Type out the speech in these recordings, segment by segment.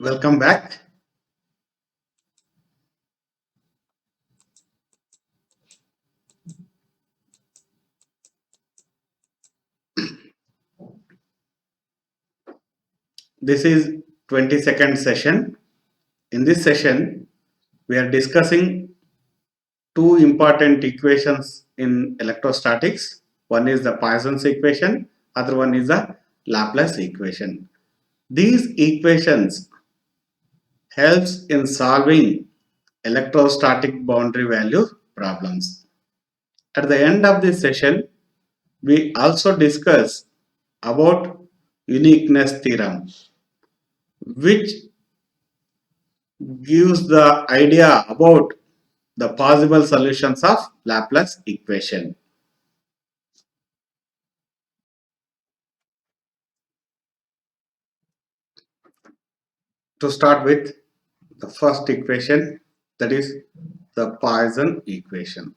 Welcome back. This is 22nd session. In this session, we are discussing two important equations in electrostatics. One is the Poisson's equation, other one is the Laplace equation. These equations helps in solving electrostatic boundary value problems. At the end of this session, we also discuss about uniqueness theorem, which gives the idea about the possible solutions of Laplace equation. To start with the first equation, that is the Poisson equation.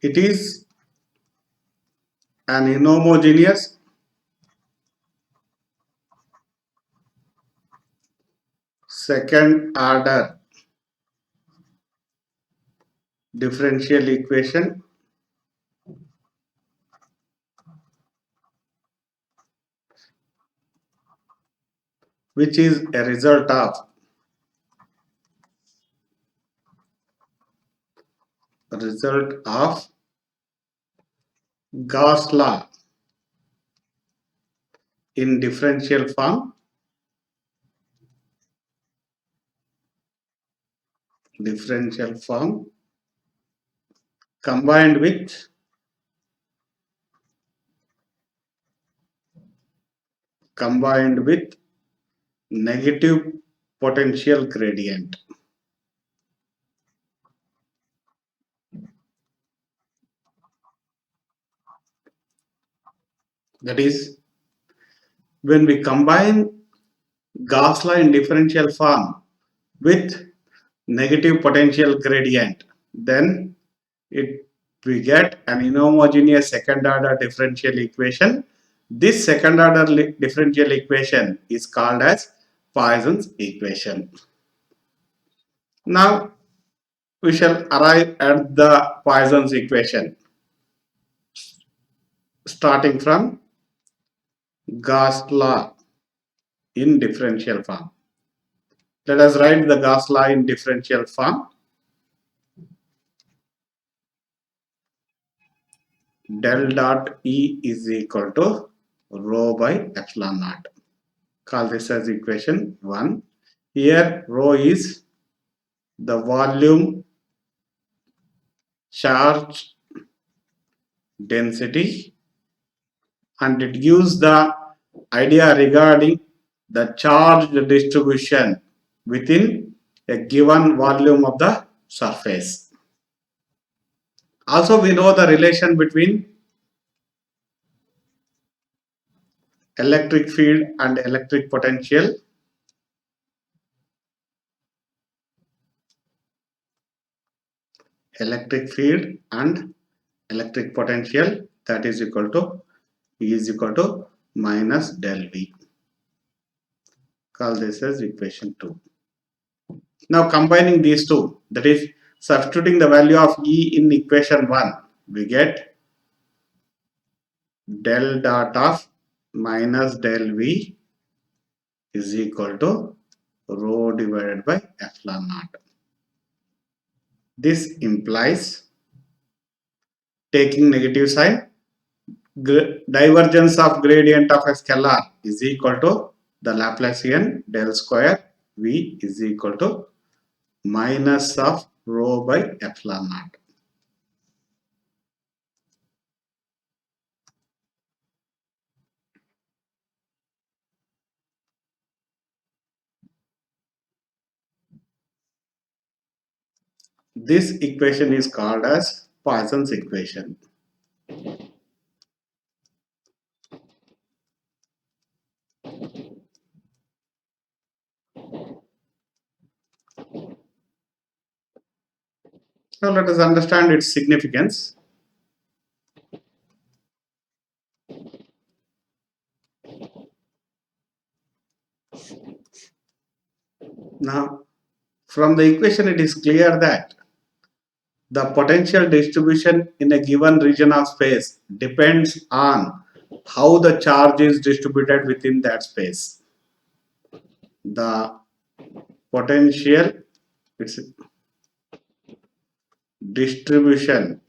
It is an inhomogeneous second order differential equation which is a result of Gauss law in differential form combined with negative potential gradient. That is, when we combine Gauss law in differential form with negative potential gradient, then it we get an inhomogeneous second order differential equation. This second order differential equation is called as Poisson's equation. Now we shall arrive at the Poisson's equation starting from Gauss law in differential form. Let us write the Gauss law in differential form. Del dot E is equal to rho by epsilon naught. Call this as equation 1. Here rho is the volume charge density, and it gives the idea regarding the charge distribution within a given volume of the surface. Also, we know the relation between electric field and electric potential. Electric field and electric potential, that is equal to E is equal to minus del V. Call this as equation 2. Now combining these two, that is substituting the value of E in equation 1, we get del dot of minus del V is equal to rho divided by epsilon naught. This implies, taking negative sign, divergence of gradient of a scalar is equal to the Laplacian del square V is equal to minus of rho by epsilon naught. This equation is called as Poisson's equation. Now let us understand its significance. Now, from the equation, it is clear that the potential distribution in a given region of space depends on how the charge is distributed within that space. The potential its distribution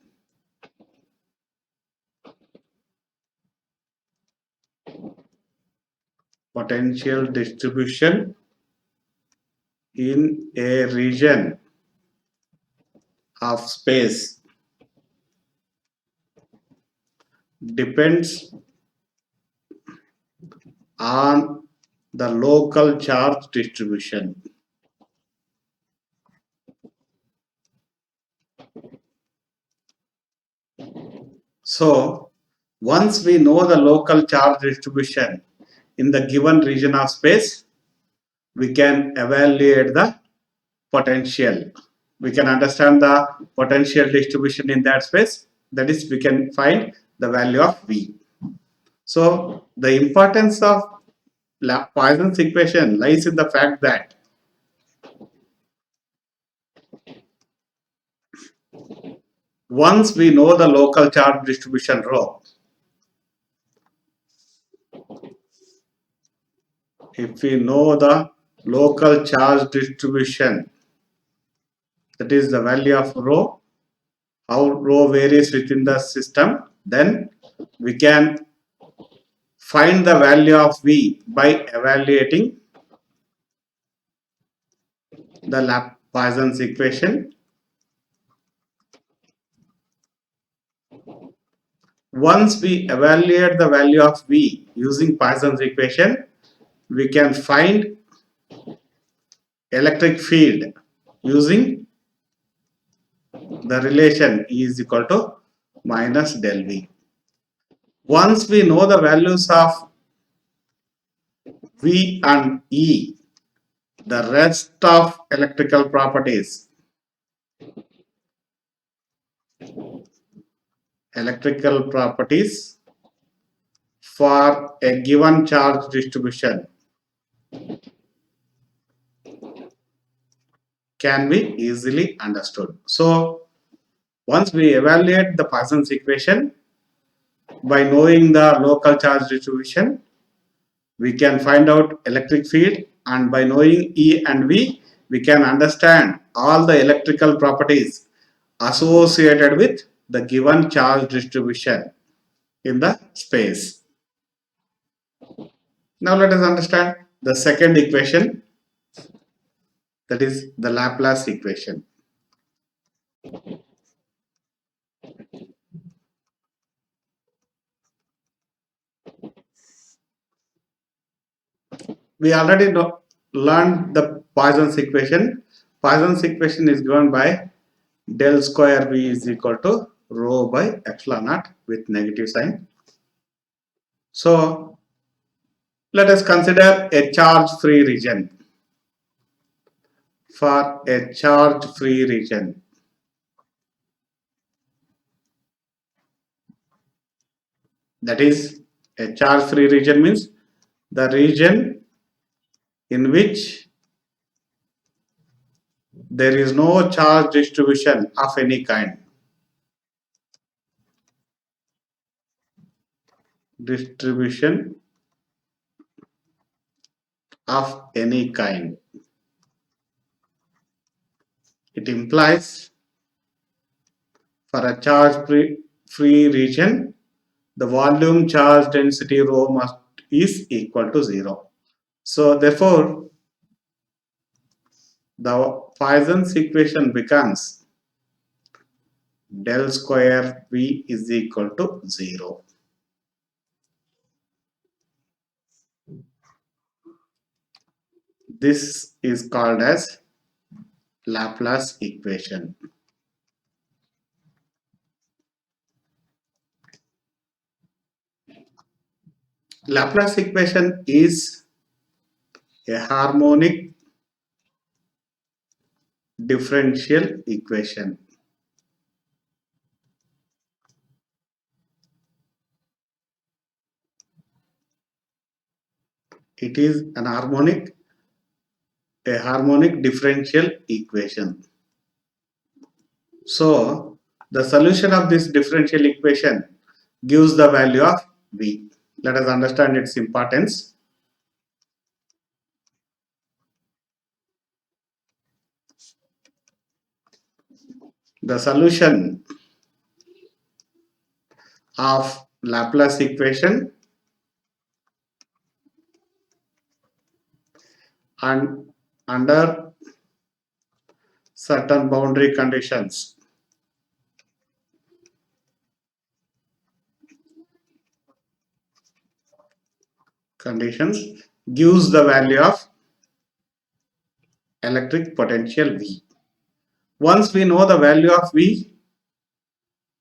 potential distribution in a region of space depends on the local charge distribution. So, once we know the local charge distribution in the given region of space, we can evaluate the potential. We can understand the potential distribution in that space. That is, we can find the value of V. So, the importance of Poisson's equation lies in the fact that once we know the local charge distribution rho, if we know the local charge distribution, that is the value of rho, how rho varies within the system, then we can find the value of V by evaluating the Poisson's equation. Once we evaluate the value of V using Poisson's equation, we can find electric field using the relation E is equal to minus del V. Once we know the values of V and E, the rest of electrical properties for a given charge distribution can be easily understood. So, once we evaluate the Poisson's equation by knowing the local charge distribution, we can find out electric field, and by knowing E and V, we can understand all the electrical properties associated with the given charge distribution in the space. Now let us understand the second equation, that is the Laplace equation. We already learned the Poisson's equation. Poisson's equation is given by del square V is equal to rho by epsilon naught with negative sign. So let us consider a charge-free region. For a charge-free region, that is, a charge-free region means the region in which there is no charge distribution of any kind. Distribution of any kind. It implies for a charge-free region, the volume charge density rho is equal to 0. So therefore, the Poisson's equation becomes del square V is equal to 0. This is called as Laplace equation. Laplace equation is a harmonic differential equation. It is an harmonic a harmonic differential equation. So the solution of this differential equation gives the value of V. Let us understand its importance. The solution of Laplace equation and under certain boundary conditions gives the value of electric potential V. Once we know the value of V,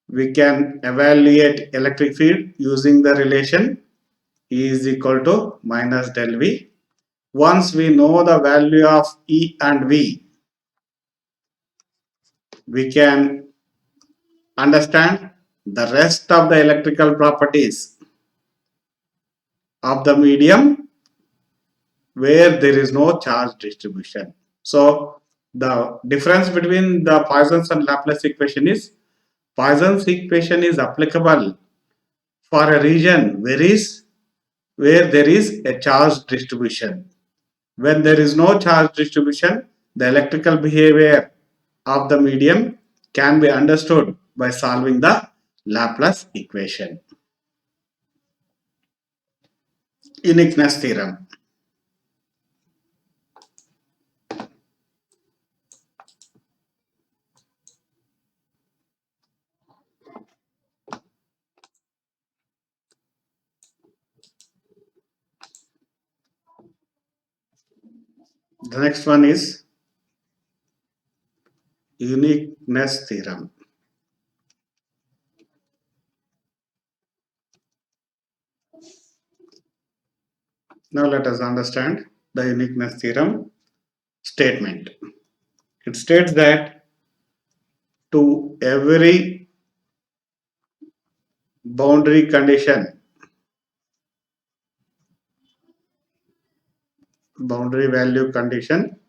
we can evaluate electric field using the relation E is equal to minus del V. Once we know the value of E and V, we can understand the rest of the electrical properties of the medium where there is no charge distribution. So the difference between the Poisson's and Laplace equation is Poisson's equation is applicable for a region where there is a charge distribution. When there is no charge distribution, the electrical behavior of the medium can be understood by solving the Laplace equation. Uniqueness theorem. The next one is uniqueness theorem. Now let us understand the uniqueness theorem statement. It states that to every boundary condition, boundary value condition,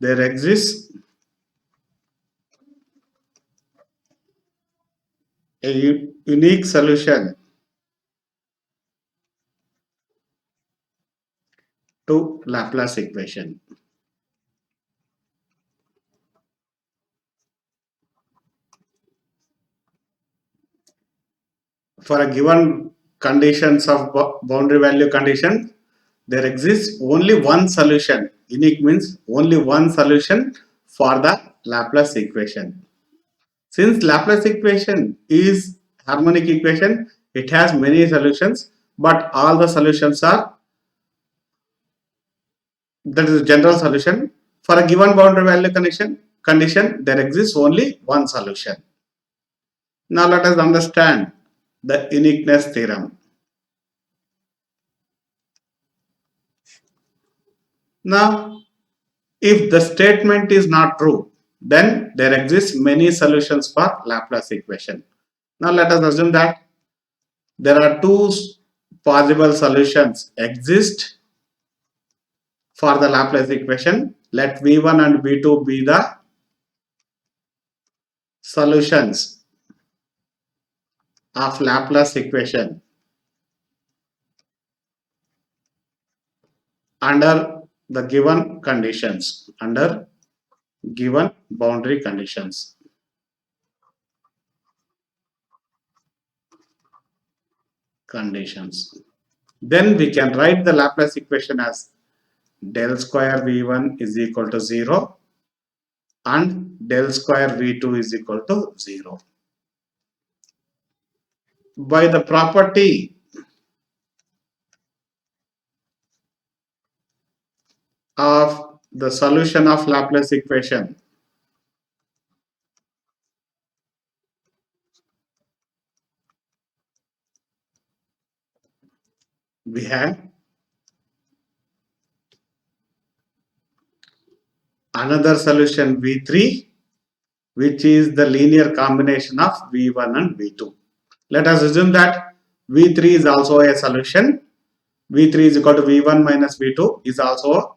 there exists a unique solution to Laplace equation. For a given conditions of boundary value condition, there exists only one solution. Unique means only one solution for the Laplace equation. Since Laplace equation is harmonic equation, it has many solutions, but all the solutions are, that is a general solution. For a given boundary value condition, there exists only one solution. Now let us understand the uniqueness theorem. Now, if the statement is not true, then there exist many solutions for Laplace equation. Now let us assume that there are two possible solutions exist for the Laplace equation. Let V1 and V2 be the solutions of Laplace equation under the given conditions, under given boundary conditions. Then we can write the Laplace equation as del square V1 is equal to 0 and del square V2 is equal to 0. By the property of the solution of Laplace equation, we have another solution V3, which is the linear combination of V1 and V2. Let us assume that V3 is also a solution V3 is equal to V1 minus V2 is also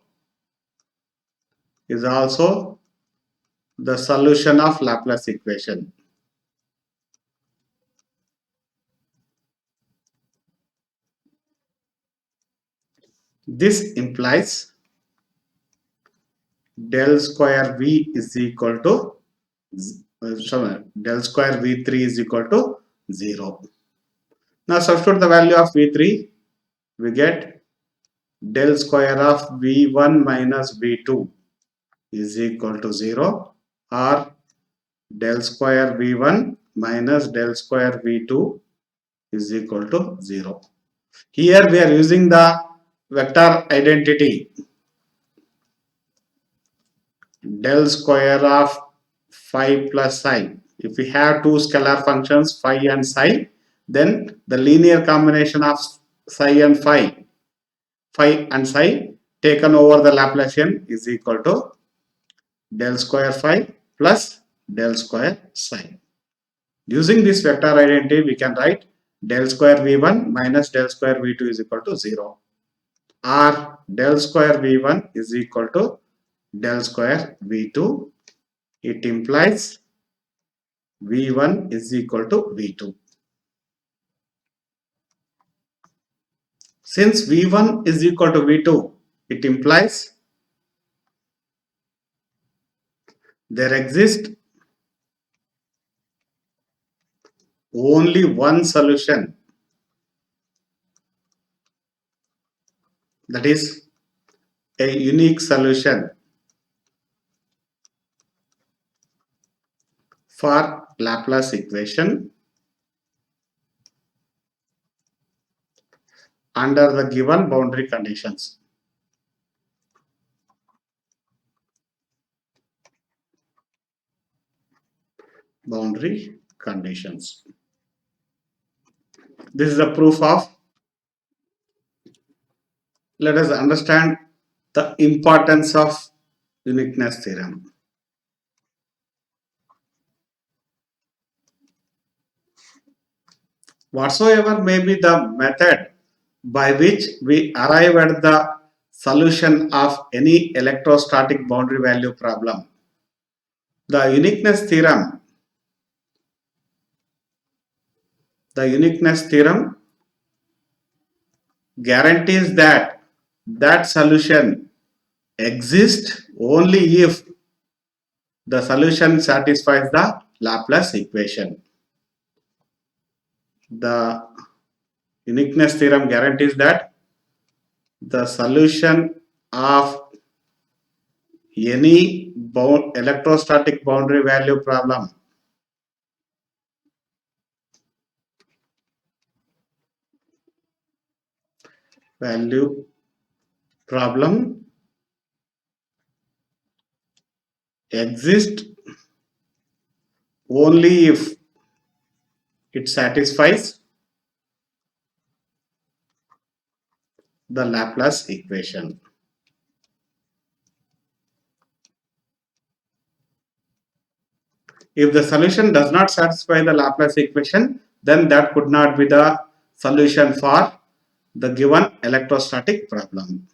the solution of Laplace equation. This implies del square V is equal to del square V3 is equal to 0. Now substitute the value of V3, we get del square of V1 minus V2 is equal to 0, or del square V1 minus del square V2 is equal to 0. Here we are using the vector identity del square of phi plus psi. If we have two scalar functions phi and psi, then the linear combination of psi and phi taken over the Laplacian is equal to del square phi plus del square psi. Using this vector identity, we can write del square v1 minus del square v2 is equal to 0, or del square v1 is equal to del square v2. It implies v1 is equal to v2. Since v1 is equal to v2, it implies there exists only one solution, that is a unique solution for Laplace equation under the given boundary conditions. Boundary conditions. This is a proof of. Let us understand the importance of uniqueness theorem. Whatsoever may be the method by which we arrive at the solution of any electrostatic boundary value problem, the uniqueness theorem guarantees that that solution exists only if the solution satisfies the Laplace equation. The uniqueness theorem guarantees that the solution of any electrostatic boundary value problem exists only if it satisfies the Laplace equation. If the solution does not satisfy the Laplace equation, then that could not be the solution for the given electrostatic problem.